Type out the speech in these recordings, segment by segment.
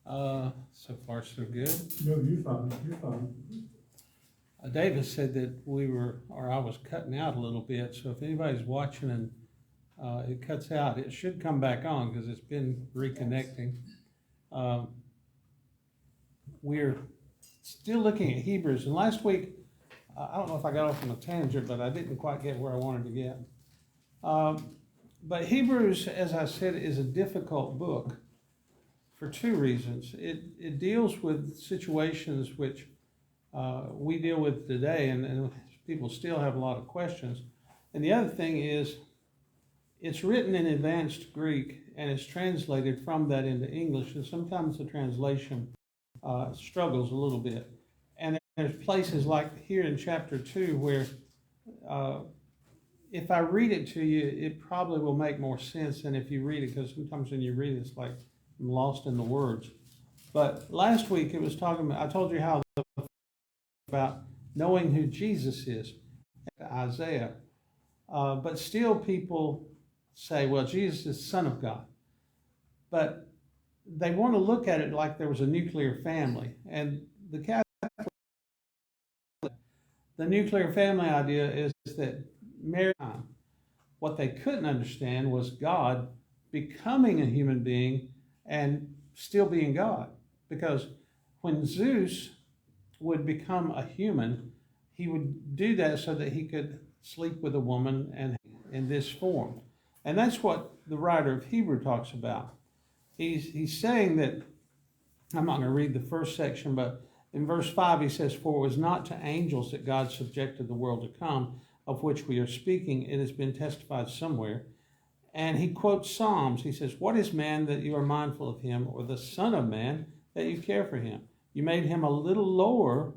So far, so good. No, you're fine, you're fine. David said that I was cutting out a little bit. So if anybody's watching and it cuts out, it should come back on because it's been reconnecting. Um, we're still looking at Hebrews, and last week I don't know if I got off on a tangent, but I didn't quite get where I wanted to get. But Hebrews, as I said, is a difficult book for two reasons. It deals with situations which we deal with today, and people still have a lot of questions. And the other thing is, it's written in advanced Greek, and it's translated from that into English, and sometimes the translation struggles a little bit. And there's places like here in chapter 2 where if I read it to you, it probably will make more sense than if you read it, because sometimes when you read it, it's like I'm lost in the words. But last week it was talking about, I told you how about knowing who Jesus is, Isaiah. But still people say, well, Jesus is Son of God. But they want to look at it like there was a nuclear family. And the nuclear family idea is that Mary, what they couldn't understand was God becoming a human being and still being God. Because when Zeus would become a human, he would do that so that he could sleep with a woman and in this form. And that's what the writer of Hebrew talks about. He's saying that, I'm not going to read the first section, but in verse 5 he says, for it was not to angels that God subjected the world to come, of which we are speaking. It has been testified somewhere. And he quotes Psalms. He says, what is man that you are mindful of him, or the son of man that you care for him? You made him a little lower,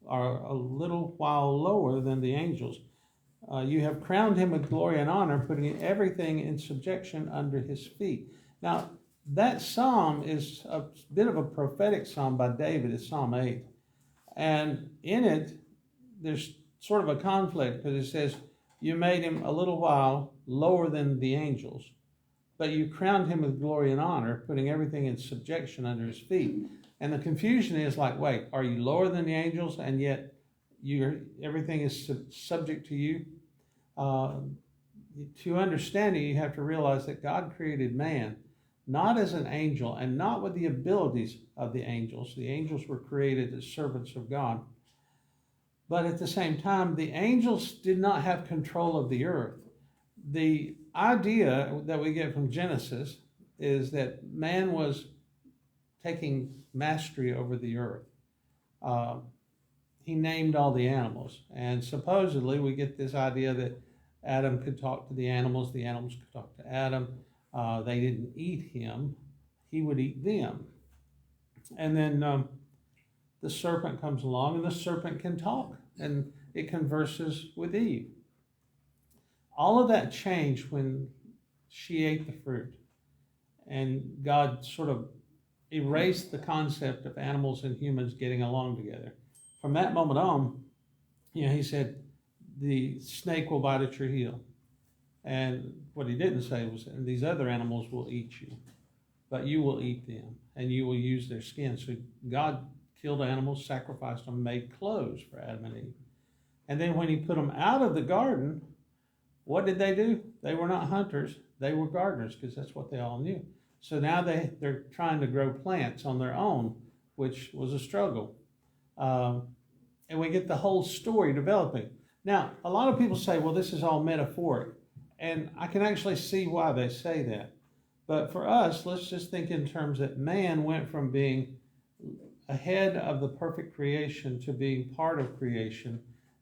or a little while lower than the angels. You have crowned him with glory and honor, putting everything in subjection under his feet. Now, that psalm is a bit of a prophetic psalm by David. It's Psalm 8. And in it, there's sort of a conflict, because it says, you made him a little while lower than the angels, but you crowned him with glory and honor, putting everything in subjection under his feet. And the confusion is like, wait, are you lower than the angels, and yet everything is subject to you? To understand it, you have to realize that God created man, not as an angel, and not with the abilities of the angels. The angels were created as servants of God. But at the same time, the angels did not have control of the earth. The idea that we get from Genesis is that man was taking mastery over the earth. He named all the animals. And supposedly we get this idea that Adam could talk to the animals could talk to Adam. They didn't eat him. He would eat them. And then the serpent comes along, and the serpent can talk, and it converses with Eve. All of that changed when she ate the fruit, and God sort of erased the concept of animals and humans getting along together. From that moment on, he said, the snake will bite at your heel. And what he didn't say was, and these other animals will eat you, but you will eat them, and you will use their skin. So God killed animals, sacrificed them, made clothes for Adam and Eve. And then when he put them out of the garden, what did they do? They were not hunters, they were gardeners, because that's what they all knew. So now they're trying to grow plants on their own, which was a struggle. And we get the whole story developing. Now, a lot of people say, well, this is all metaphoric. And I can actually see why they say that. But for us, let's just think in terms that man went from being ahead of the perfect creation to being part of creation,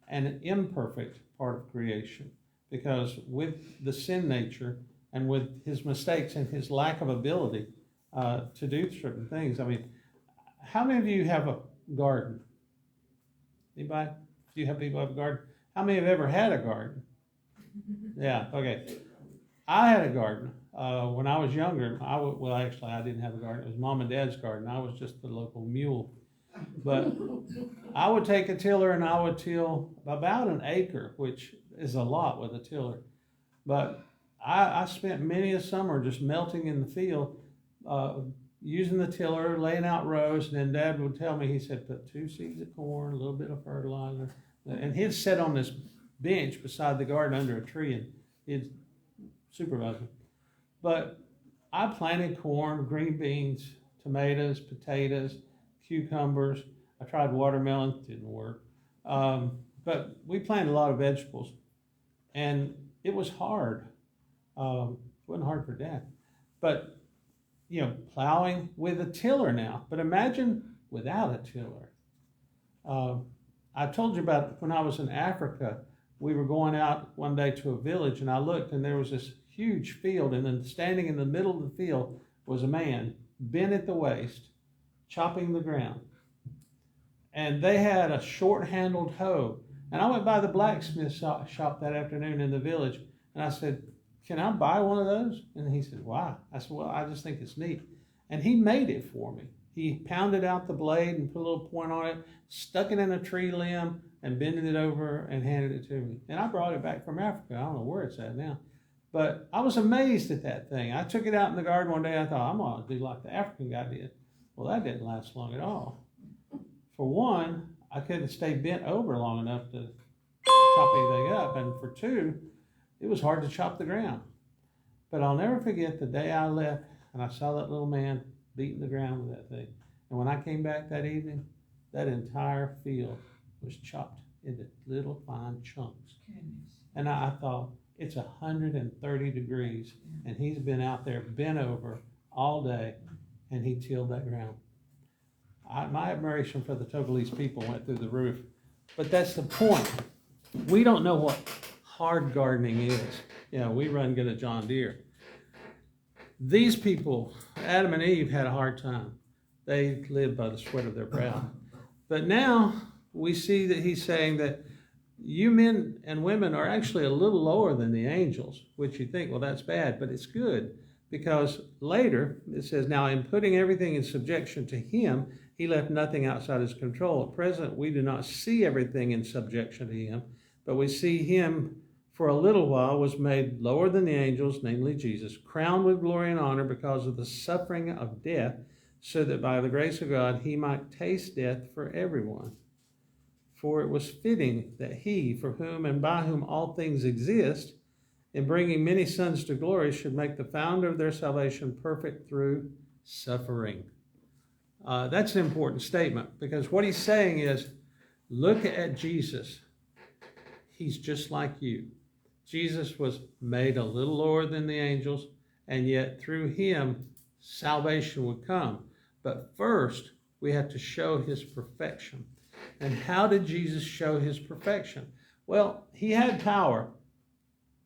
and an imperfect part of creation. Because with the sin nature and with his mistakes and his lack of ability to do certain things. I mean, how many of you have a garden? Anybody? Do you have people have a garden? How many have ever had a garden? Yeah, okay. I had a garden. When I was younger, actually, I didn't have a garden. It was Mom and Dad's garden. I was just the local mule. But I would take a tiller and I would till about an acre, which is a lot with a tiller. But I spent many a summer just melting in the field, using the tiller, laying out rows, and then Dad would tell me, he said, put 2 seeds of corn, a little bit of fertilizer. And he'd sit on this bench beside the garden under a tree, and he'd supervise me. But I planted corn, green beans, tomatoes, potatoes, cucumbers. I tried watermelon, didn't work. But we planted a lot of vegetables, and it was hard. It wasn't hard for Dad. But, plowing with a tiller now. But imagine without a tiller. I told you about when I was in Africa, we were going out one day to a village, and I looked, and there was this huge field, and then standing in the middle of the field was a man, bent at the waist, chopping the ground. And they had a short-handled hoe. And I went by the blacksmith shop that afternoon in the village, and I said, can I buy one of those? And he said, why? I said, well, I just think it's neat. And he made it for me. He pounded out the blade and put a little point on it, stuck it in a tree limb, and bended it over and handed it to me. And I brought it back from Africa. I don't know where it's at now. But I was amazed at that thing. I took it out in the garden one day. I thought, I'm going to do like the African guy did. Well, that didn't last long at all. For one, I couldn't stay bent over long enough to chop anything up. And for two, it was hard to chop the ground. But I'll never forget the day I left and I saw that little man beating the ground with that thing. And when I came back that evening, that entire field was chopped into little fine chunks. Goodness. And I thought, it's 130 degrees, and he's been out there bent over all day, and he tilled that ground. My admiration for the Togolese people went through the roof. But that's the point. We don't know what hard gardening is. We run good at John Deere. These people, Adam and Eve, had a hard time. They lived by the sweat of their brow. But now we see that he's saying that you men and women are actually a little lower than the angels, which you think, well, that's bad, but it's good. Because later it says, now in putting everything in subjection to him, he left nothing outside his control. At present, we do not see everything in subjection to him, but we see him for a little while was made lower than the angels, namely Jesus, crowned with glory and honor because of the suffering of death, so that by the grace of God he might taste death for everyone. For it was fitting that he, for whom and by whom all things exist, in bringing many sons to glory, should make the founder of their salvation perfect through suffering. That's an important statement, because what he's saying is, look at Jesus. He's just like you. Jesus was made a little lower than the angels, and yet through him, salvation would come. But first, we have to show his perfection. And how did Jesus show his perfection? Well, he had power.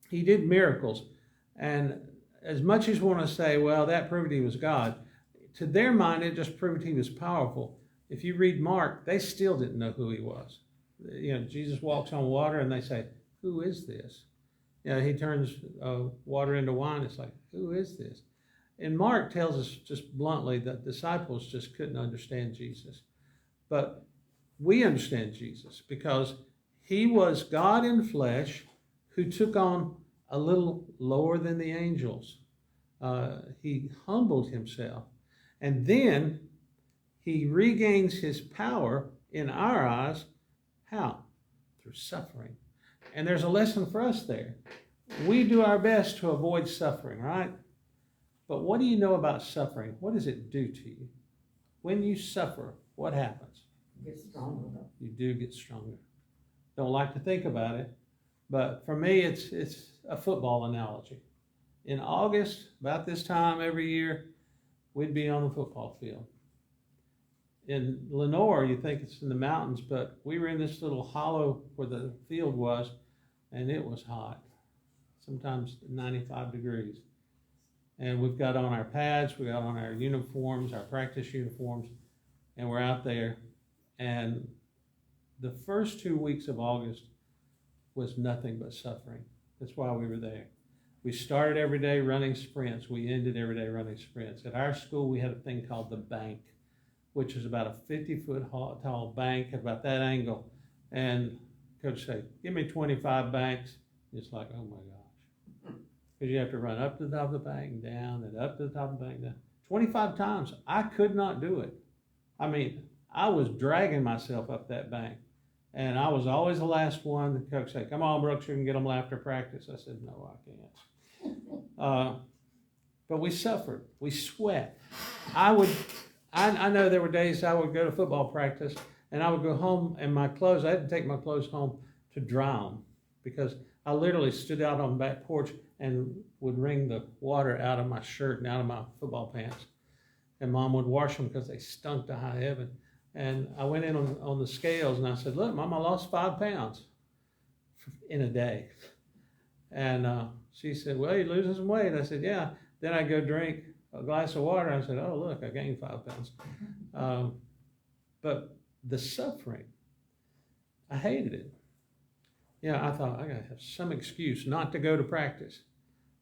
He did miracles. And as much as we want to say, well, that proved he was God, to their mind, it just proved he was powerful. If you read Mark, they still didn't know who he was. Jesus walks on water and they say, who is this? He turns water into wine. It's like, who is this? And Mark tells us just bluntly that disciples just couldn't understand Jesus. But we understand Jesus because he was God in flesh who took on a little lower than the angels. He humbled himself. And then he regains his power in our eyes. How? Through suffering. And there's a lesson for us there. We do our best to avoid suffering, right? But what do you know about suffering? What does it do to you? When you suffer, what happens? Get stronger. You do get stronger. Don't like to think about it, but for me, it's a football analogy. In August, about this time every year, we'd be on the football field. In Lenore, you think it's in the mountains, but we were in this little hollow where the field was, and it was hot, sometimes 95 degrees. And we've got on our pads, we got on our uniforms, our practice uniforms, and we're out there. And the first 2 weeks of August was nothing but suffering. That's why we were there. We started every day running sprints. We ended every day running sprints. At our school, we had a thing called the bank, which is about a 50-foot tall bank at about that angle. And coach said, give me 25 banks. It's like, oh my gosh. Because you have to run up to the top of the bank and down, and up to the top of the bank, down. 25 times. I could not do it. I mean, I was dragging myself up that bank. And I was always the last one. The coach said, come on, Brooks, you can get them after practice. I said, no, I can't. But we suffered. We sweat. I know there were days I would go to football practice and I would go home and my clothes, I had to take my clothes home to dry them because I literally stood out on the back porch and would wring the water out of my shirt and out of my football pants. And Mom would wash them because they stunk to high heaven. And I went in on the scales and I said, look, Mom, I lost 5 pounds in a day. And she said, well, you're losing some weight. I said, yeah. Then I go drink a glass of water. I said, oh, look, I gained 5 pounds. But the suffering, I hated it. Yeah, I thought I got to have some excuse not to go to practice.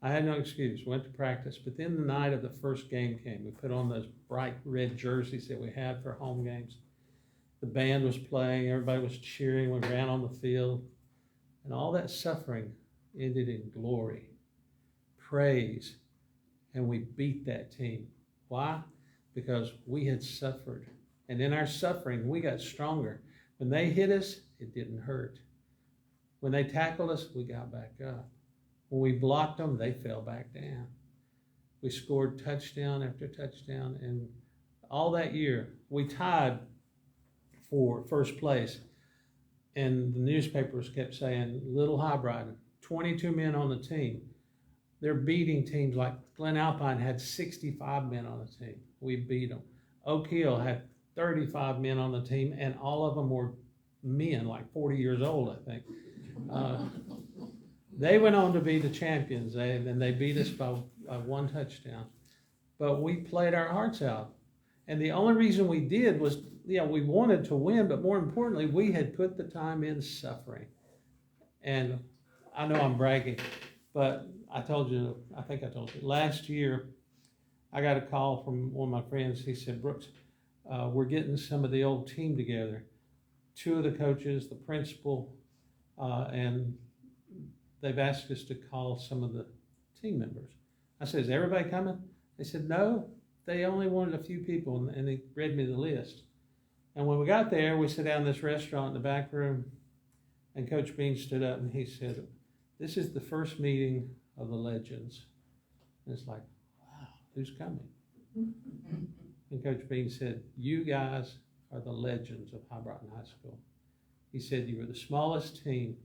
I had no excuse. Went to practice. But then the night of the first game came. We put on those bright red jerseys that we had for home games. The band was playing. Everybody was cheering. We ran on the field. And all that suffering ended in glory, praise, and we beat that team. Why? Because we had suffered. And in our suffering, we got stronger. When they hit us, it didn't hurt. When they tackled us, we got back up. When we blocked them, they fell back down. We scored touchdown after touchdown. And all that year, we tied for first place. And the newspapers kept saying, Little Highbrighton, 22 men on the team. They're beating teams like Glen Alpine had 65 men on the team. We beat them. Oak Hill had 35 men on the team, and all of them were men, like 40 years old, I think. They went on to be the champions, and they beat us by 1 touchdown. But we played our hearts out. And the only reason we did was, we wanted to win, but more importantly, we had put the time in suffering. And I know I'm bragging, but I think I told you, last year, I got a call from one of my friends. He said, Brooks, we're getting some of the old team together. 2 of the coaches, the principal, and they've asked us to call some of the team members. I said, is everybody coming? They said, no, they only wanted a few people, and they read me the list. And when we got there, we sat down in this restaurant in the back room, and Coach Bean stood up and he said, this is the first meeting of the legends. And it's like, wow, who's coming? And Coach Bean said, you guys are the legends of Highbrighton High School. He said, you were the smallest team,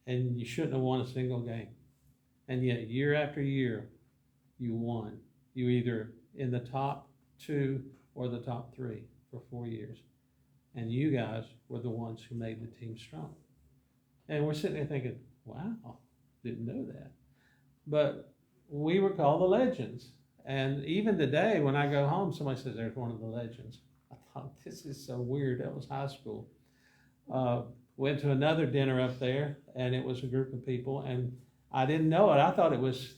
and you shouldn't have won a single game. And yet, year after year, you won. You either in the top 2 or the top 3 for 4 years. And you guys were the ones who made the team strong. And we're sitting there thinking, wow, didn't know that. But we were called the legends. And even today, when I go home, somebody says, there's one of the legends. I thought, this is so weird. That was high school. Went to another dinner up there, and it was a group of people, and I didn't know it. I thought it was,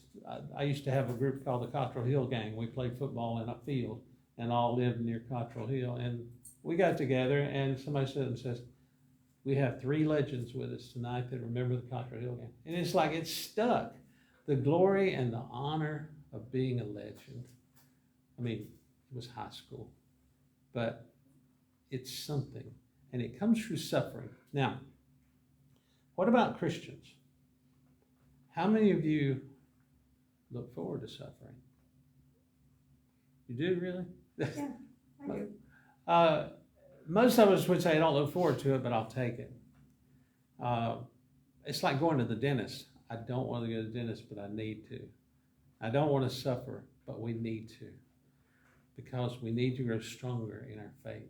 I used to have a group called the Cottrell Hill Gang. We played football in a field and all lived near Cottrell Hill. And we got together, and somebody says, we have 3 legends with us tonight that remember the Cottrell Hill Gang. And it's like it stuck. The glory and the honor of being a legend. I mean, it was high school, but it's something. And it comes through suffering. Now, what about Christians? How many of you look forward to suffering? You do, really? Yeah, I do. Most of us would say, I don't look forward to it, but I'll take it. It's like going to the dentist. I don't want to go to the dentist, but I need to. I don't want to suffer, but we need to. Because we need to grow stronger in our faith.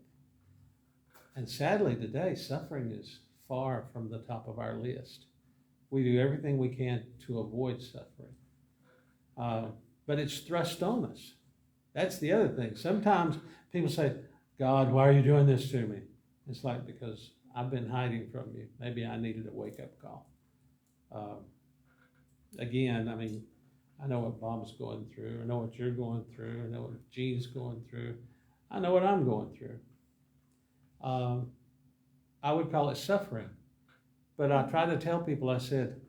And sadly today, suffering is far from the top of our list. We do everything we can to avoid suffering. But it's thrust on us. That's the other thing. Sometimes people say, God, why are you doing this to me? It's like, because I've been hiding from you. Maybe I needed a wake-up call. Again, I mean, I know what Bob's going through. I know what you're going through. I know what Gene's going through. I know what I'm going through. I would call it suffering. But I try to tell people, I said,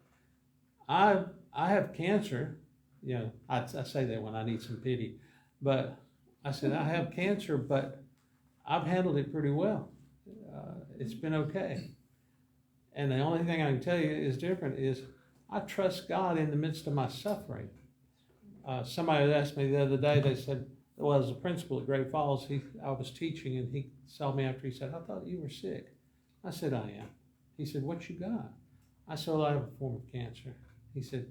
I have cancer. You know, I say that when I need some pity. But I said, I have cancer, but I've handled it pretty well. It's been okay. And the only thing I can tell you is different is I trust God in the midst of my suffering. Somebody asked me the other day, they said, well, as a principal at Great Falls, I was teaching, and he saw me after. He said, I thought you were sick. I said, I am. He said, what you got? I said, well, I have a form of cancer. He said,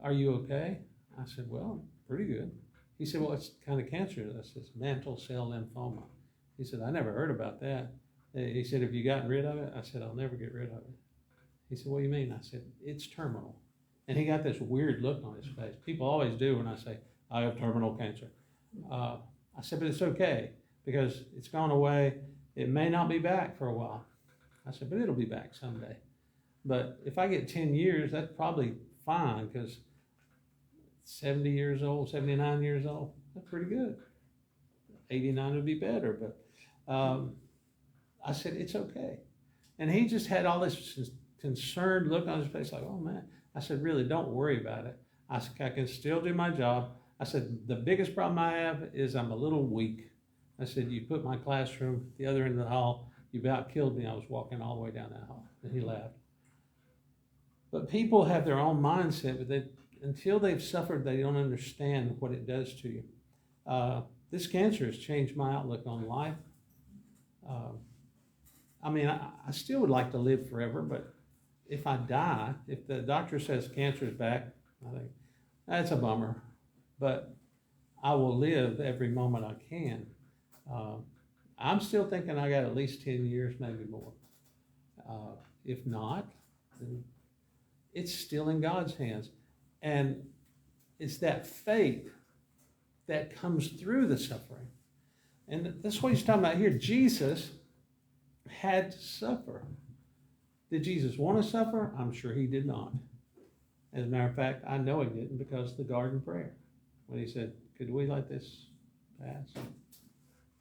are you okay? I said, well, pretty good. He said, well, what kind of cancer is this? It's mantle cell lymphoma. He said, I never heard about that. He said, have you gotten rid of it? I said, I'll never get rid of it. He said, what do you mean? I said, it's terminal. And he got this weird look on his face. People always do when I say, I have terminal cancer. I said, but it's okay because it's gone away. It may not be back for a while. I said, but it'll be back someday. But if I get 10 years, that's probably fine because 70 years old, 79 years old, that's pretty good. 89 would be better, but I said, it's okay. And he just had all this concerned look on his face like, oh man. I said, really, don't worry about it. I said, I can still do my job. I said, the biggest problem I have is I'm a little weak. I said, you put my classroom at the other end of the hall, you about killed me. I was walking all the way down that hall. And he laughed. But people have their own mindset, but until they've suffered, they don't understand what it does to you. This cancer has changed my outlook on life. I mean, I still would like to live forever, but if I die, if the doctor says cancer is back, I think that's a bummer. But I will live every moment I can. I'm still thinking I got at least 10 years, maybe more. If not, then it's still in God's hands. And it's that faith that comes through the suffering. And that's what he's talking about here. Jesus had to suffer. Did Jesus want to suffer? I'm sure he did not. As a matter of fact, I know he didn't because of the garden prayer. When he said, could we let this pass?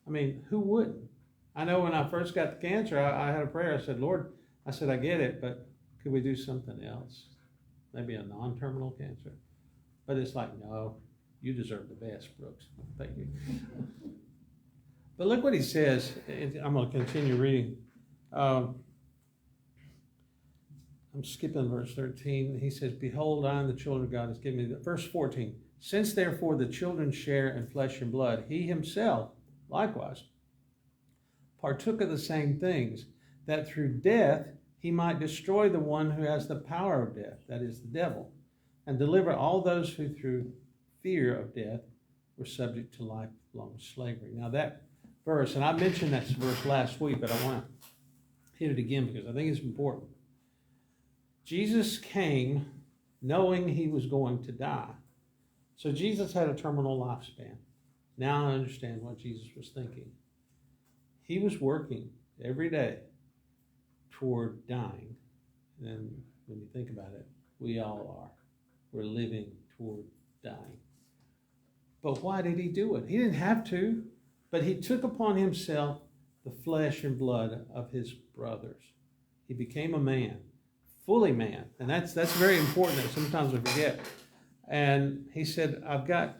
I mean, who wouldn't? I know when I first got the cancer, I had a prayer. I said, Lord, I said, I get it, but could we do something else? Maybe a non-terminal cancer. But it's like, no, you deserve the best, Brooks. Thank you. But look what he says. I'm going to continue reading. I'm skipping verse 13. He says, behold, I am the children of God has given me. Verse 14, since therefore the children share in flesh and blood, he himself likewise partook of the same things, that through death he might destroy the one who has the power of death, that is the devil, and deliver all those who through fear of death were subject to lifelong slavery. Now that verse, and I mentioned that verse last week, but I want to hit it again because I think it's important. Jesus came knowing he was going to die. So Jesus had a terminal lifespan. Now I understand what Jesus was thinking. He was working every day toward dying. And when you think about it, we all are. We're living toward dying. But why did he do it? He didn't have to, but he took upon himself the flesh and blood of his brothers. He became a man. Fully man. And that's very important that sometimes we forget. And he said, I've got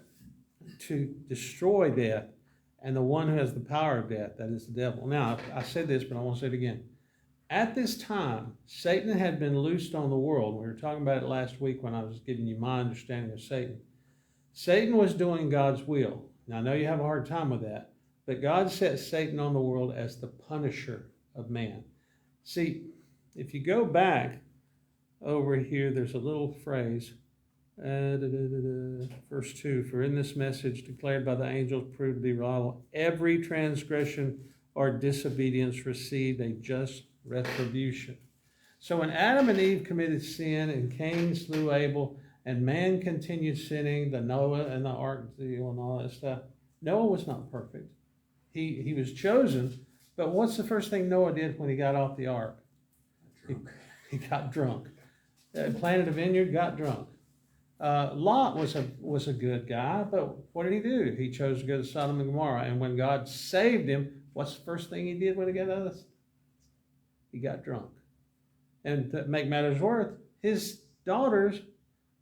to destroy death and the one who has the power of death, that is the devil. Now, I said this, but I want to say it again. At this time, Satan had been loosed on the world. We were talking about it last week when I was giving you my understanding of Satan. Satan was doing God's will. Now, I know you have a hard time with that, but God set Satan on the world as the punisher of man. See, if you go back over here, there's a little phrase, verse 2, for in this message declared by the angels proved to be reliable, every transgression or disobedience received a just retribution. So when Adam and Eve committed sin and Cain slew Abel and man continued sinning, the Noah and the ark deal and all that stuff, Noah was not perfect. He was chosen, but what's the first thing Noah did when he got off the ark? He got drunk. Planted a vineyard, got drunk. Lot was a good guy, but what did he do? He chose to go to Sodom and Gomorrah. And when God saved him, what's the first thing he did when he got out of this? He got drunk. And to make matters worse, his daughters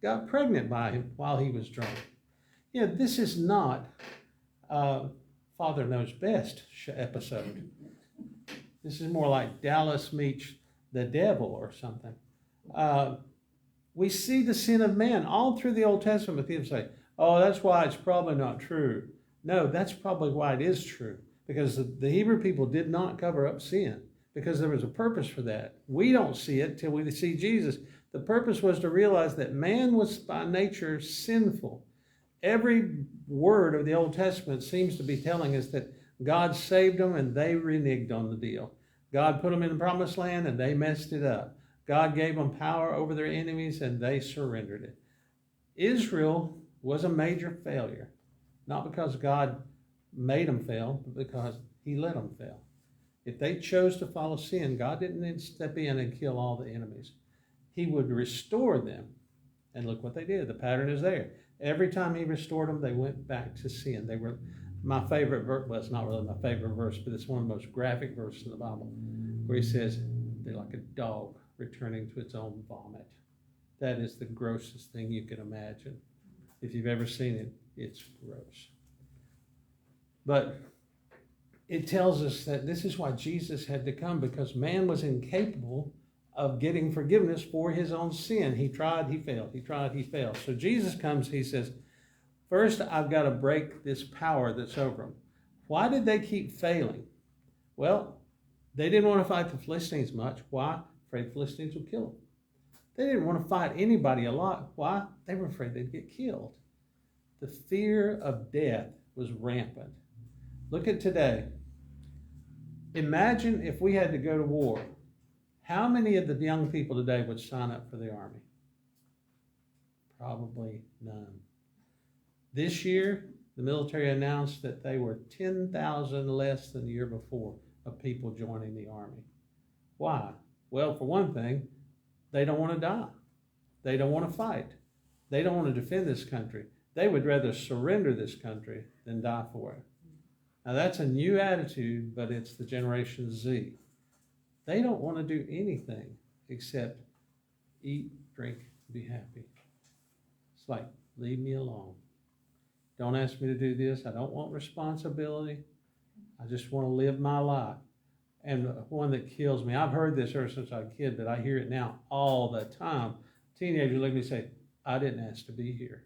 got pregnant by him while he was drunk. Yeah, this is not Father Knows Best episode. This is more like Dallas meets the devil or something. We see the sin of man all through the Old Testament. But people say, oh, that's why it's probably not true. No, that's probably why it is true. Because the Hebrew people did not cover up sin. Because there was a purpose for that. We don't see it till we see Jesus. The purpose was to realize that man was by nature sinful. Every word of the Old Testament seems to be telling us that God saved them and they reneged on the deal. God put them in the promised land and they messed it up. God gave them power over their enemies and they surrendered it. Israel was a major failure. Not because God made them fail, but because he let them fail. If they chose to follow sin, God didn't then step in and kill all the enemies. He would restore them. And look what they did. The pattern is there. Every time he restored them, they went back to sin. They were my favorite verse. Well, it's not really my favorite verse, but it's one of the most graphic verses in the Bible, where he says, they're like a dog returning to its own vomit. That is the grossest thing you can imagine. If you've ever seen it, it's gross. But it tells us that this is why Jesus had to come, because man was incapable of getting forgiveness for his own sin. He tried, he failed. He tried, he failed. So Jesus comes, he says, first I've got to break this power that's over them. Why did they keep failing? Well, they didn't want to fight the Philistines much. Why? Afraid the Philistines would kill them. They didn't want to fight anybody a lot. Why? They were afraid they'd get killed. The fear of death was rampant. Look at today. Imagine if we had to go to war. How many of the young people today would sign up for the Army? Probably none. This year, the military announced that they were 10,000 less than the year before of people joining the Army. Why? Well, for one thing, they don't want to die. They don't want to fight. They don't want to defend this country. They would rather surrender this country than die for it. Now, that's a new attitude, but it's the Generation Z. They don't want to do anything except eat, drink, be happy. It's like, leave me alone. Don't ask me to do this. I don't want responsibility. I just want to live my life. And one that kills me, I've heard this ever since I was a kid, but I hear it now all the time. Teenagers look at me and say, I didn't ask to be here.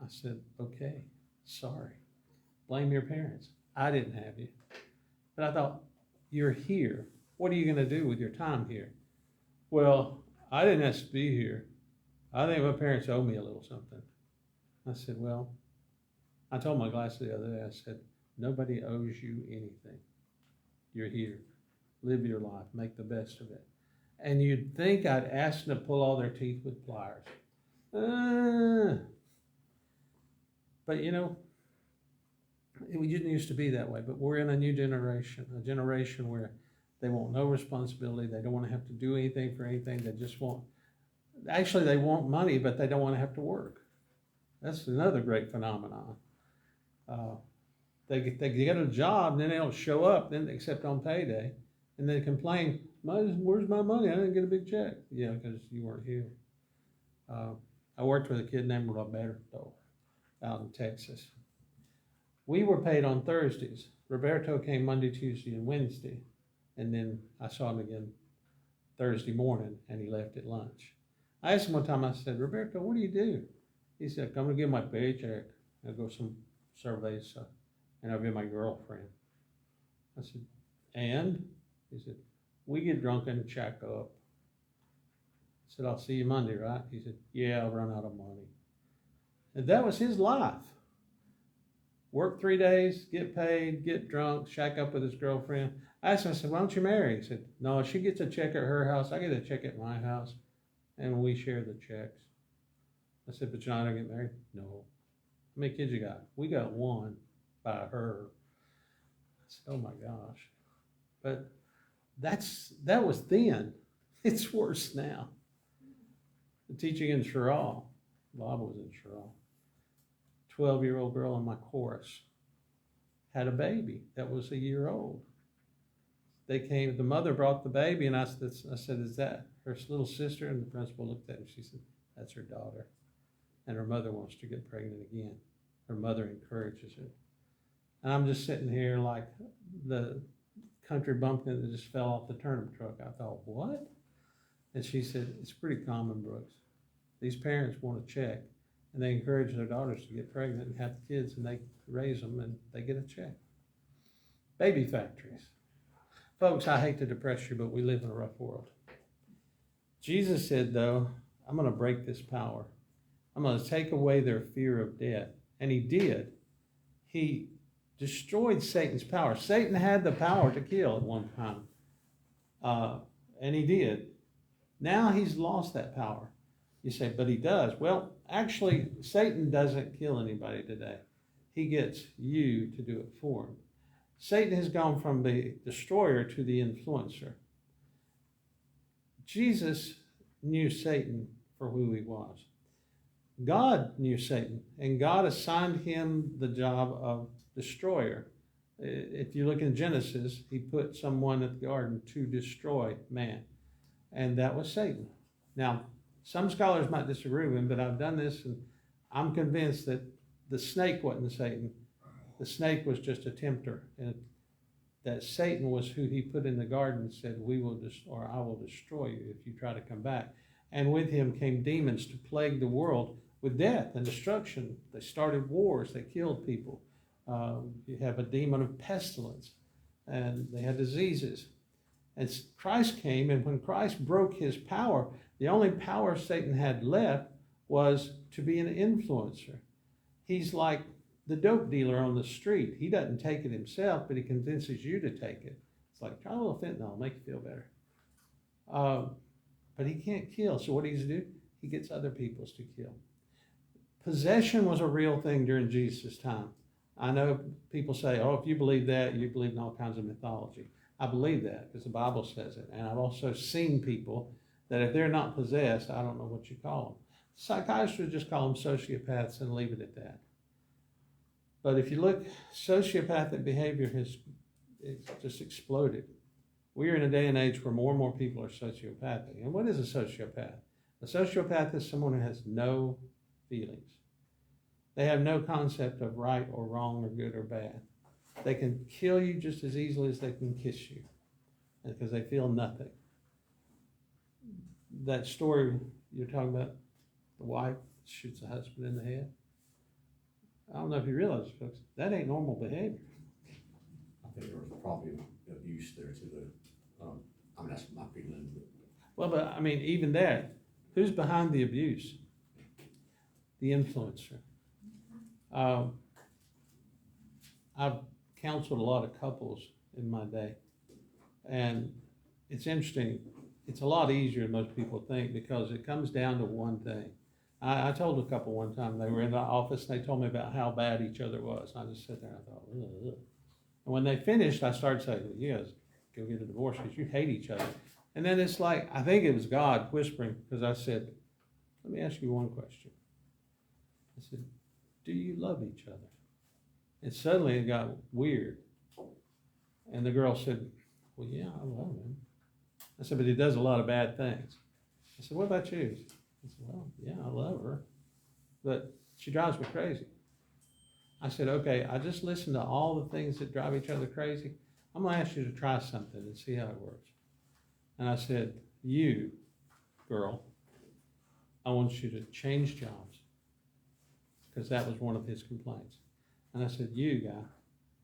I said, okay, sorry. Blame your parents. I didn't have you. But I thought, you're here. What are you going to do with your time here? Well, I didn't ask to be here. I think my parents owe me a little something. I said, well, I told my class the other day, I said, nobody owes you anything. You're here. Live your life. Make the best of it. And you'd think I'd ask them to pull all their teeth with pliers. But you know, it didn't used to be that way. But we're in a new generation, a generation where they want no responsibility. They don't want to have to do anything for anything. They just want, actually they want money, but they don't want to have to work. That's another great phenomenon. They get a job, and then they don't show up, then except on payday, and they complain, where's my money? I didn't get a big check. Yeah, because you weren't here. I worked with a kid named Roberto out in Texas. We were paid on Thursdays. Roberto came Monday, Tuesday, and Wednesday, and then I saw him again Thursday morning, and he left at lunch. I asked him one time, I said, Roberto, what do you do? He said, I'm going to get my paycheck. I'll go some surveys, and I'll be my girlfriend. I said, and? He said, we get drunk and shack up. I said, I'll see you Monday, right? He said, yeah, I'll run out of money. And that was his life. Work 3 days, get paid, get drunk, shack up with his girlfriend. I asked him, I said, why don't you marry? He said, no, she gets a check at her house. I get a check at my house, and we share the checks. I said, but you're not going to get married? No. How many kids you got? We got one by her. I said, oh my gosh. But that was then. It's worse now. The teaching in Sherall, Bob was in Sherall. 12-year-old girl in my chorus had a baby that was a year old. They came, the mother brought the baby, and I said, is that her little sister? And the principal looked at her, she said, that's her daughter. And her mother wants to get pregnant again. Her mother encourages it. And I'm just sitting here like the country bumpkin that just fell off the turnip truck. I thought, what? And she said, it's pretty common, Brooks. These parents want to check, and they encourage their daughters to get pregnant and have kids, and they raise them, and they get a check. Baby factories. Folks, I hate to depress you, but we live in a rough world. Jesus said, though, I'm going to break this power. I'm going to take away their fear of death. And he did. He destroyed Satan's power. Satan had the power to kill at one time. And he did. Now he's lost that power. You say, but he does. Well, actually, Satan doesn't kill anybody today. He gets you to do it for him. Satan has gone from the destroyer to the influencer. Jesus knew Satan for who he was. God knew Satan, and God assigned him the job of destroyer. If you look in Genesis, he put someone at the garden to destroy man, and that was Satan. Now, some scholars might disagree with him, but I've done this, and I'm convinced that the snake wasn't Satan. The snake was just a tempter, and that Satan was who he put in the garden and said, I will destroy you if you try to come back. And with him came demons to plague the world with death and destruction. They started wars. They killed people. You have a demon of pestilence, and they had diseases. And Christ came, and when Christ broke his power, the only power Satan had left was to be an influencer. He's like the dope dealer on the street. He doesn't take it himself, but he convinces you to take it. It's like, try a little fentanyl, make you feel better. But he can't kill. So what does he do? He gets other people's to kill. Possession was a real thing during Jesus' time. I know people say, oh, if you believe that, you believe in all kinds of mythology. I believe that because the Bible says it. And I've also seen people that if they're not possessed, I don't know what you call them. Psychiatrists would just call them sociopaths and leave it at that. But if you look, sociopathic behavior has just exploded. We are in a day and age where more and more people are sociopathic. And what is a sociopath? A sociopath is someone who has no feelings. They have no concept of right or wrong or good or bad. They can kill you just as easily as they can kiss you because they feel nothing. That story you're talking about, the wife shoots the husband in the head. I don't know if you realize, folks, that ain't normal behavior. I think there was probably abuse there to the, that's my feeling. Well, but I mean, even that, who's behind the abuse? The influencer. I've counseled a lot of couples in my day, and it's interesting. It's a lot easier than most people think because it comes down to one thing. I told a couple one time, they were in the office and they told me about how bad each other was. I just sat there and I thought, ugh. And when they finished, I started saying, well, you guys go get a divorce because you hate each other. And then it's like, I think it was God whispering because I said, let me ask you one question. I said, do you love each other? And suddenly it got weird. And the girl said, well, yeah, I love him. I said, but he does a lot of bad things. I said, what about you? I said, well, yeah, I love her, but she drives me crazy. I said, okay, I just listened to all the things that drive each other crazy. I'm going to ask you to try something and see how it works. And I said, you, girl, I want you to change jobs because that was one of his complaints. And I said, you, guy,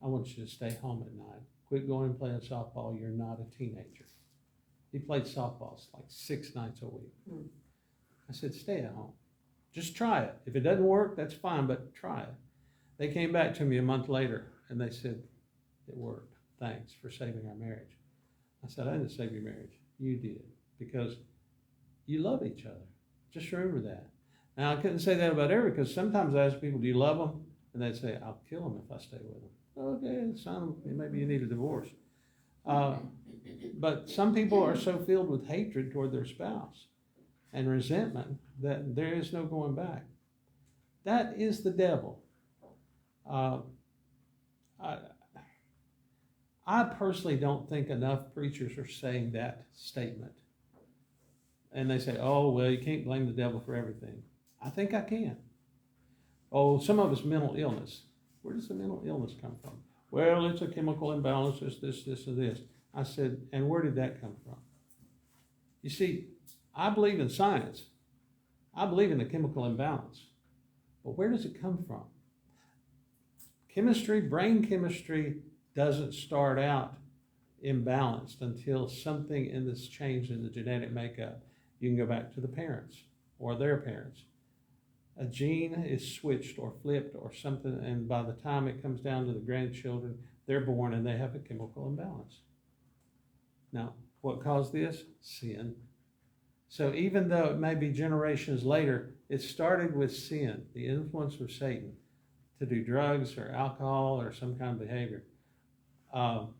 I want you to stay home at night. Quit going and playing softball. You're not a teenager. He played softball like 6 nights a week. I said, stay at home. Just try it. If it doesn't work, that's fine, but try it. They came back to me a month later, and they said, it worked. Thanks for saving our marriage. I said, I didn't save your marriage. You did, because you love each other. Just remember that. Now, I couldn't say that about everyone, because sometimes I ask people, do you love them? And they'd say, I'll kill them if I stay with them. Okay, son, maybe you need a divorce. But some people are so filled with hatred toward their spouse and resentment that there is no going back. That is the devil. I personally don't think enough preachers are saying that statement. And they say, oh, well, you can't blame the devil for everything. I think I can. Oh, some of it's mental illness. Where does the mental illness come from? well, it's a chemical imbalance, it's this, and this. I said, and where did that come from? You see, I believe in science. I believe in the chemical imbalance. But where does it come from? Chemistry, brain chemistry, doesn't start out imbalanced until something in this changed in the genetic makeup. You can go back to the parents or their parents. A gene is switched or flipped or something, and by the time it comes down to the grandchildren, they're born and they have a chemical imbalance. Now, what caused this? Sin. So even though it may be generations later, it started with sin, the influence of Satan to do drugs or alcohol or some kind of behavior. Well,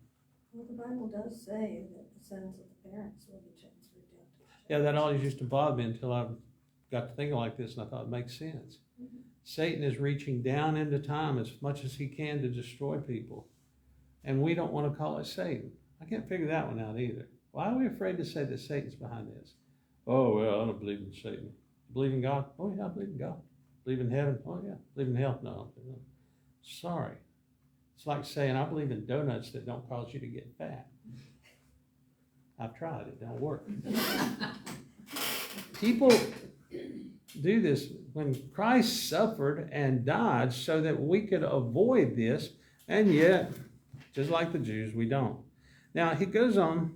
the Bible does say that the sins of the parents will be transferred down to the children. Yeah, that always used to bother me until I got to thinking like this, and I thought it makes sense. Mm-hmm. Satan is reaching down into time as much as he can to destroy people, and we don't want to call it Satan. I can't figure that one out either. Why are we afraid to say that Satan's behind this? Oh, well, I don't believe in Satan. Believe in God? Oh, yeah, I believe in God. Believe in heaven? Oh, yeah. Believe in hell? No, I don't believe in. Sorry. It's like saying, I believe in donuts that don't cause you to get fat. I've tried, it don't work. People do this when Christ suffered and died so that we could avoid this, and yet, just like the Jews, we don't. Now, he goes on,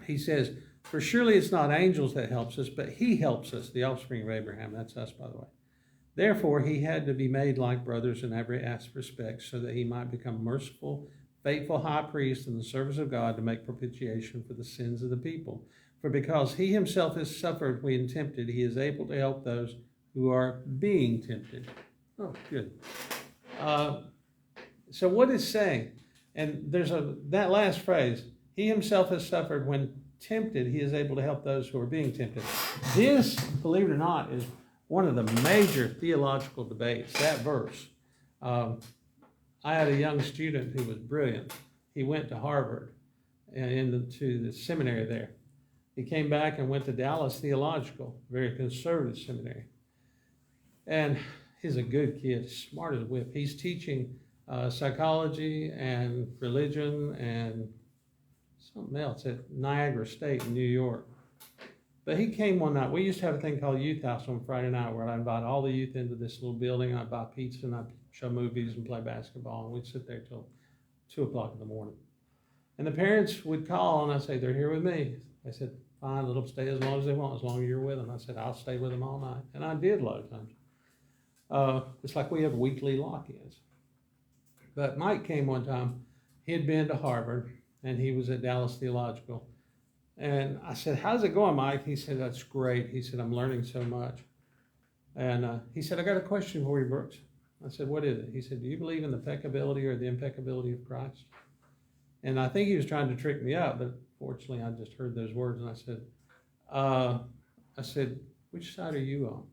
he says, for surely it's not angels that helps us, but he helps us, the offspring of Abraham. That's us, by the way. Therefore, he had to be made like brothers in every respect so that he might become merciful, faithful high priest in the service of God to make propitiation for the sins of the people. For because he himself has suffered when tempted, he is able to help those who are being tempted. Oh, good. So what it's saying, and there's that last phrase, he himself has suffered when tempted, he is able to help those who are being tempted. This, believe it or not, is one of the major theological debates, that verse. I had a young student who was brilliant. He went to Harvard and into the seminary there. He came back and went to Dallas Theological, very conservative seminary. And he's a good kid, smart as a whip. He's teaching psychology and religion and something else at Niagara State in New York. But he came one night. We used to have a thing called Youth House on Friday night where I'd invite all the youth into this little building. I'd buy pizza and I'd show movies and play basketball. And we'd sit there till 2 o'clock in the morning. And the parents would call and I'd say, they're here with me. They said, fine, let them stay as long as they want, as long as you're with them. I said, I'll stay with them all night. And I did a lot of times. It's like we have weekly lock-ins. But Mike came one time. He had been to Harvard and he was at Dallas Theological. And I said, how's it going, Mike? He said, that's great. He said, I'm learning so much. And he said, I got a question for you, Brooks. I said, what is it? He said, do you believe in the peccability or the impeccability of Christ? And I think he was trying to trick me up, but fortunately I just heard those words and I said, which side are you on?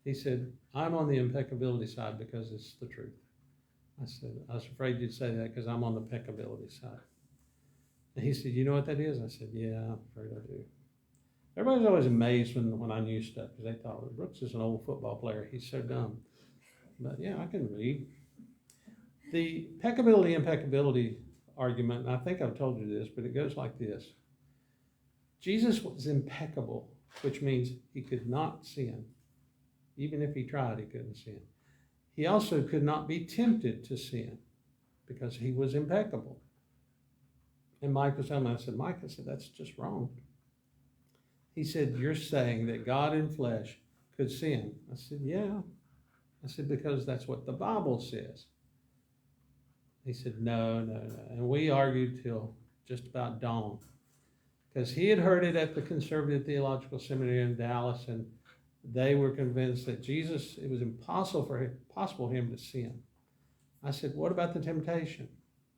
He said, I'm on the impeccability side because it's the truth. I said, I was afraid you'd say that because I'm on the peccability side. And he said, you know what that is? I said, yeah, I'm afraid I do. Everybody was always amazed when I knew stuff because they thought, well, Brooks is an old football player. He's so dumb. But yeah, I can read. The peccability, impeccability argument, and I think I've told you this, but it goes like this. Jesus was impeccable, which means he could not sin. Even if he tried, he couldn't sin. He also could not be tempted to sin because he was impeccable. And Mike was telling me, I said, Mike, I said, that's just wrong. He said, you're saying that God in flesh could sin. I said, yeah. I said, because that's what the Bible says. He said, no. And we argued till just about dawn. Because he had heard it at the Conservative Theological Seminary in Dallas, and they were convinced that Jesus, it was impossible for him to sin. I said, what about the temptation?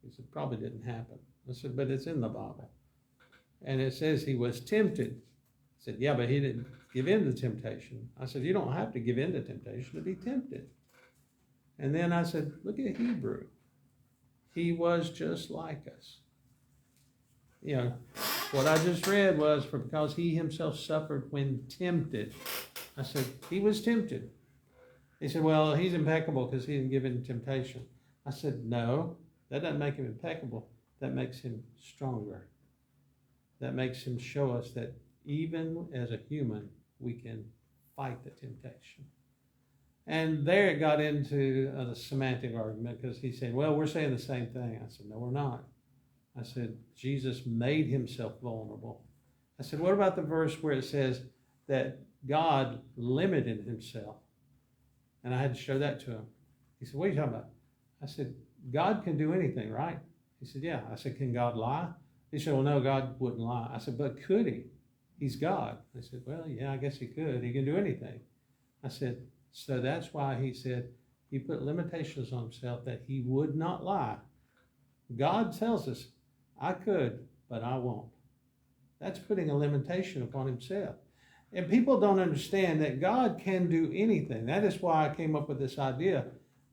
He said, probably didn't happen. I said, but it's in the Bible. And it says he was tempted. He said, yeah, but he didn't give in to temptation. I said, you don't have to give in to temptation to be tempted. And then I said, look at Hebrew. He was just like us. You know, what I just read was for because he himself suffered when tempted. I said, he was tempted. He said, well, he's impeccable because he didn't give in to temptation. I said, no. That doesn't make him impeccable. That makes him stronger. That makes him show us that even as a human, we can fight the temptation. And there it got into a semantic argument because he said, well, we're saying the same thing. I said, no, we're not. I said, Jesus made himself vulnerable. I said, what about the verse where it says that God limited himself? And I had to show that to him. He said, what are you talking about? I said, God can do anything, right? He said, yeah. I said, can God lie? He said, well, no, God wouldn't lie. I said, but could he? He's God. I said, well, yeah, I guess he could. He can do anything. I said, so that's why he said he put limitations on himself that he would not lie. God tells us, I could, but I won't. That's putting a limitation upon himself. And people don't understand that God can do anything. That is why I came up with this idea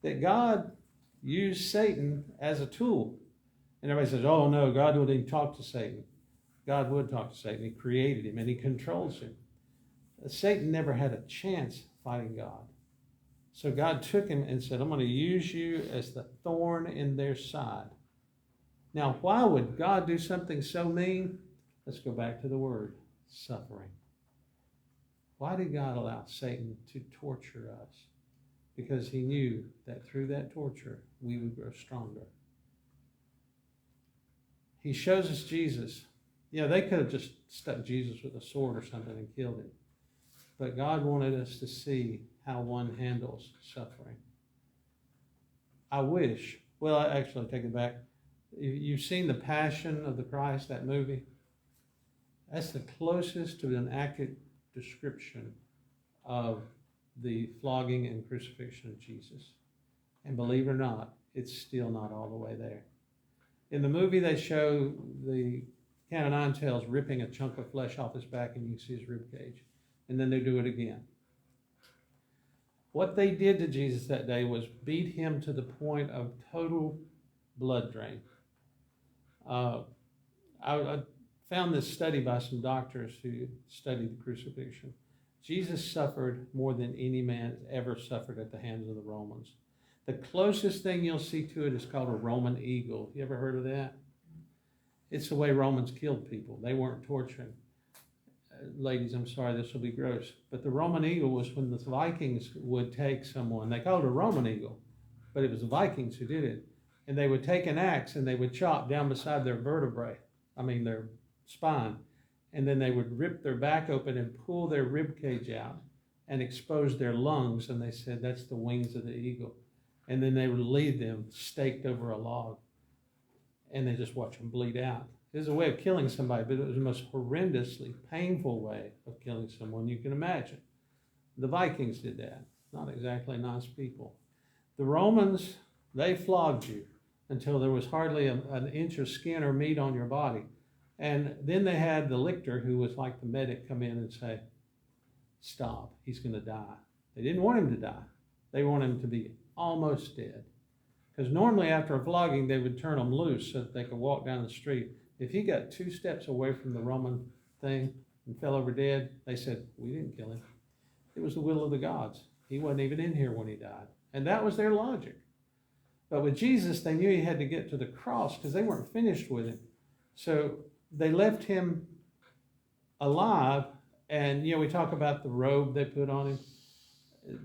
that God used Satan as a tool. And everybody says, oh no, God wouldn't even talk to Satan. God would talk to Satan. He created him and he controls him. Satan never had a chance fighting God. So God took him and said, I'm going to use you as the thorn in their side. Now, why would God do something so mean? Let's go back to the word, suffering. Why did God allow Satan to torture us? Because he knew that through that torture, we would grow stronger. He shows us Jesus. They could have just stuck Jesus with a sword or something and killed him. But God wanted us to see how one handles suffering. I wish, well, I actually take it back. You've seen The Passion of the Christ, that movie? That's the closest to an accurate description of the flogging and crucifixion of Jesus. And believe it or not, it's still not all the way there. In the movie, they show the Count of Nine Tails ripping a chunk of flesh off his back, and you can see his rib cage. And then they do it again. What they did to Jesus that day was beat him to the point of total blood drain. I found this study by some doctors who studied the crucifixion. Jesus suffered more than any man ever suffered at the hands of the Romans. The closest thing you'll see to it is called a Roman eagle. You ever heard of that? It's the way Romans killed people. They weren't torturing. Ladies, I'm sorry, this will be gross. But the Roman eagle was when the Vikings would take someone. They called it a Roman eagle, but it was the Vikings who did it. And they would take an axe and they would chop down beside their vertebrae, their spine. And then they would rip their back open and pull their rib cage out and expose their lungs. And they said, that's the wings of the eagle. And then they would leave them staked over a log. And they just watch them bleed out. It was a way of killing somebody, but it was the most horrendously painful way of killing someone you can imagine. The Vikings did that. Not exactly nice people. The Romans, they flogged you until there was hardly an inch of skin or meat on your body. And then they had the lictor, who was like the medic, come in and say, stop, he's going to die. They didn't want him to die. They wanted him to be almost dead. Because normally after a flogging, they would turn them loose so that they could walk down the street. If he got 2 steps away from the Roman thing and fell over dead, they said, we didn't kill him. It was the will of the gods. He wasn't even in here when he died. And that was their logic. But with Jesus, they knew he had to get to the cross because they weren't finished with him. So they left him alive. And, we talk about the robe they put on him.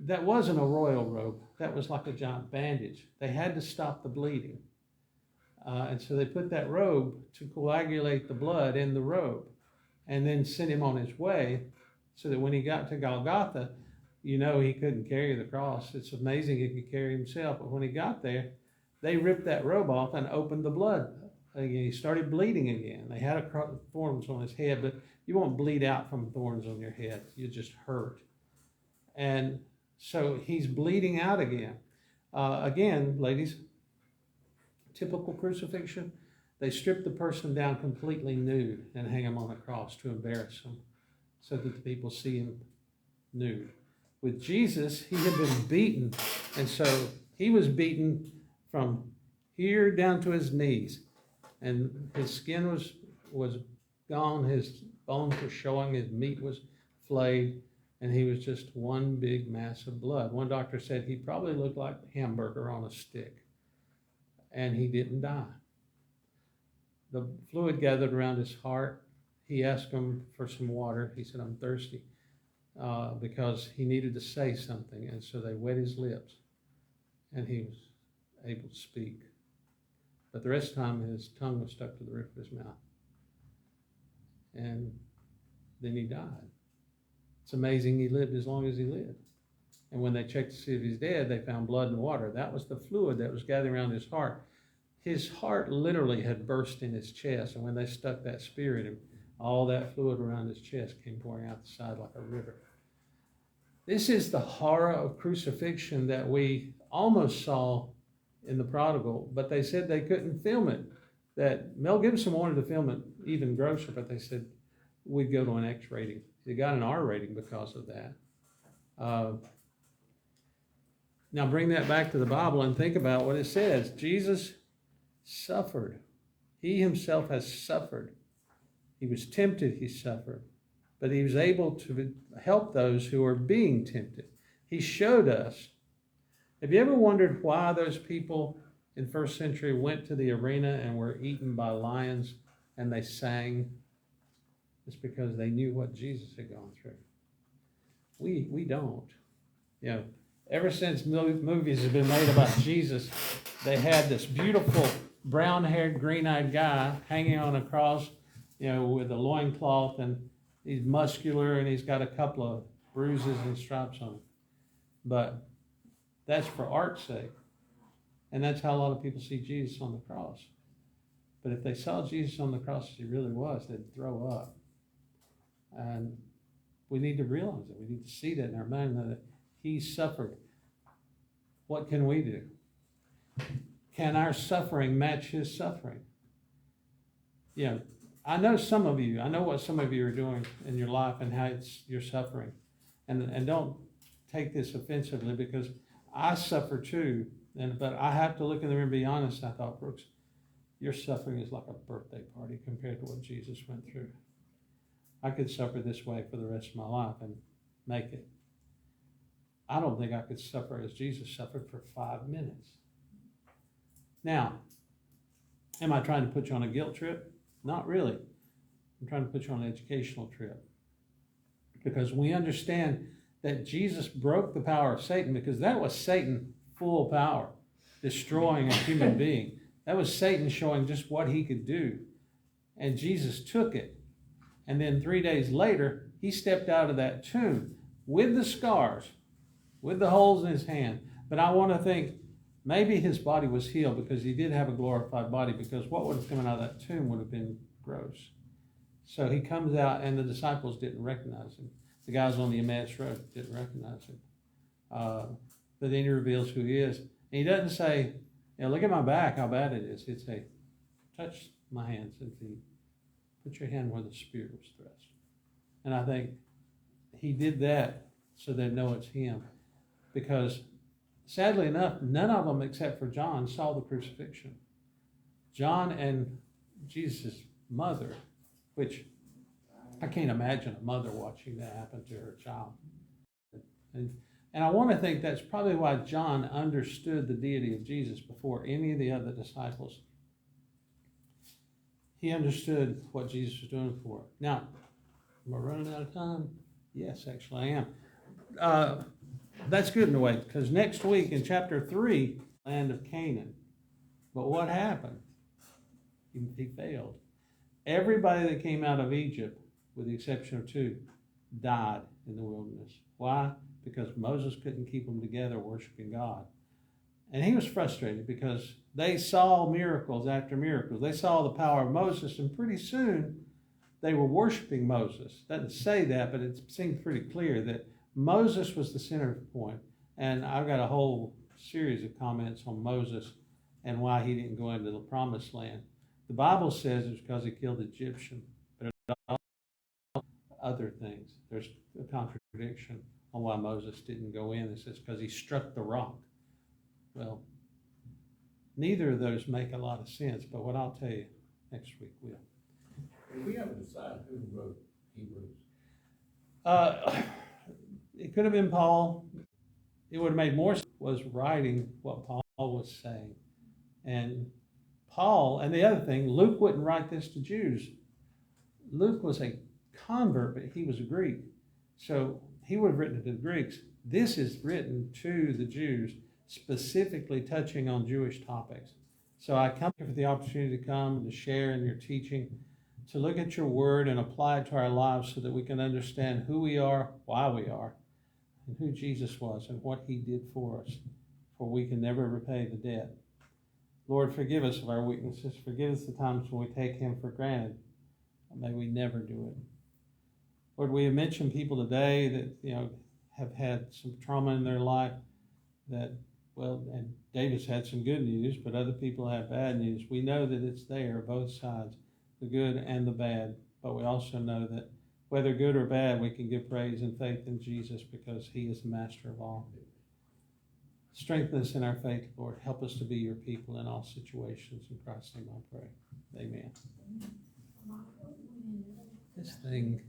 That wasn't a royal robe. That was like a giant bandage. They had to stop the bleeding. And so they put that robe to coagulate the blood in the robe and then sent him on his way so that when he got to Golgotha, he couldn't carry the cross. It's amazing he could carry himself. But when he got there, they ripped that robe off and opened the blood again. He started bleeding again. They had thorns on his head, but you won't bleed out from thorns on your head. You just hurt. And so he's bleeding out again. Again, ladies, typical crucifixion, they strip the person down completely nude and hang him on a cross to embarrass him so that the people see him nude. With Jesus, he had been beaten, and so he was beaten from here down to his knees, and his skin was gone, his bones were showing, his meat was flayed, and he was just one big mass of blood. One doctor said he probably looked like a hamburger on a stick. and he didn't die. The fluid gathered around his heart. He asked him for some water. He said, I'm thirsty, because he needed to say something. And so they wet his lips, and he was able to speak. But the rest of the time, his tongue was stuck to the roof of his mouth. And then he died. It's amazing he lived as long as he lived. And when they checked to see if he's dead, they found blood and water. That was the fluid that was gathering around his heart. His heart literally had burst in his chest. And when they stuck that spear in him, all that fluid around his chest came pouring out the side like a river. This is the horror of crucifixion that we almost saw in The Prodigal, but they said they couldn't film it. That Mel Gibson wanted to film it even grosser, but they said we'd go to an X rating. It got an R rating because of that. Now bring that back to the Bible and think about what it says. Jesus suffered. He himself has suffered. He was tempted, he suffered. But he was able to help those who are being tempted. He showed us. Have you ever wondered why those people in first century went to the arena and were eaten by lions and they sang? It's because they knew what Jesus had gone through. We don't. You know, ever since movies have been made about Jesus, they had this beautiful brown-haired, green-eyed guy hanging on a cross, you know, with a loincloth, and he's muscular and he's got a couple of bruises and stripes on him. But that's for art's sake. And that's how a lot of people see Jesus on the cross. But if they saw Jesus on the cross as he really was, they'd throw up. And we need to realize it. We need to see that in our mind, that he suffered. What can we do? Can our suffering match his suffering? You know, I know some of you, I know what some of you are doing in your life and how you're suffering. And don't take this offensively, because I suffer too. But I have to look in the mirror and be honest. I thought, Brooks, your suffering is like a birthday party compared to what Jesus went through. I could suffer this way for the rest of my life and make it. I don't think I could suffer as Jesus suffered for 5 minutes. Now, am I trying to put you on a guilt trip? Not really. I'm trying to put you on an educational trip. Because we understand that Jesus broke the power of Satan, because that was Satan full power, destroying a human being. That was Satan showing just what he could do. And Jesus took it. And then 3 days later, he stepped out of that tomb with the scars, with the holes in his hand. But I want to think maybe his body was healed because he did have a glorified body, because what would have come out of that tomb would have been gross. So he comes out and the disciples didn't recognize him. The guys on the Emmaus Road didn't recognize him. But then he reveals who he is. And he doesn't say, you know, look at my back, how bad it is. He'd say, touch my hands and feet. Put your hand where the spear was thrust. And I think he did that so they know it's him. Because sadly enough, none of them except for John saw the crucifixion. John and Jesus' mother, which I can't imagine a mother watching that happen to her child. And I want to think that's probably why John understood the deity of Jesus before any of the other disciples. He understood what Jesus was doing for it. Now, am I running out of time? Yes, actually I am. That's good in a way, because next week in chapter 3, land of Canaan. But what happened? He failed. Everybody that came out of Egypt, with the exception of 2, died in the wilderness. Why? Because Moses couldn't keep them together worshiping God. And he was frustrated because they saw miracles after miracles. They saw the power of Moses, and pretty soon they were worshiping Moses. Doesn't say that, but it seemed pretty clear that Moses was the center point. And I've got a whole series of comments on Moses and why he didn't go into the promised land. The Bible says it's because he killed the Egyptian, but other things. There's a contradiction on why Moses didn't go in. It says because he struck the rock. Well, neither of those make a lot of sense, but what I'll tell you next week will. We haven't decided who wrote Hebrews. It could have been Paul. It would have made more sense was writing what Paul was saying. And Paul, and the other thing, Luke wouldn't write this to Jews. Luke was a convert, but he was a Greek. So he would have written it to the Greeks. This is written to the Jews, specifically touching on Jewish topics. So I come here for the opportunity to come and to share in your teaching, to look at your word and apply it to our lives so that we can understand who we are, why we are, and who Jesus was and what he did for us, for we can never repay the debt. Lord, forgive us of our weaknesses. Forgive us the times when we take him for granted. May we never do it. Lord, we have mentioned people today that, have had some trauma in their life that, and David's had some good news, but other people have bad news. We know that it's there, both sides, the good and the bad. But we also know that whether good or bad, we can give praise and faith in Jesus because he is the master of all. Strengthen us in our faith, Lord. Help us to be your people in all situations. In Christ's name I pray. Amen. This thing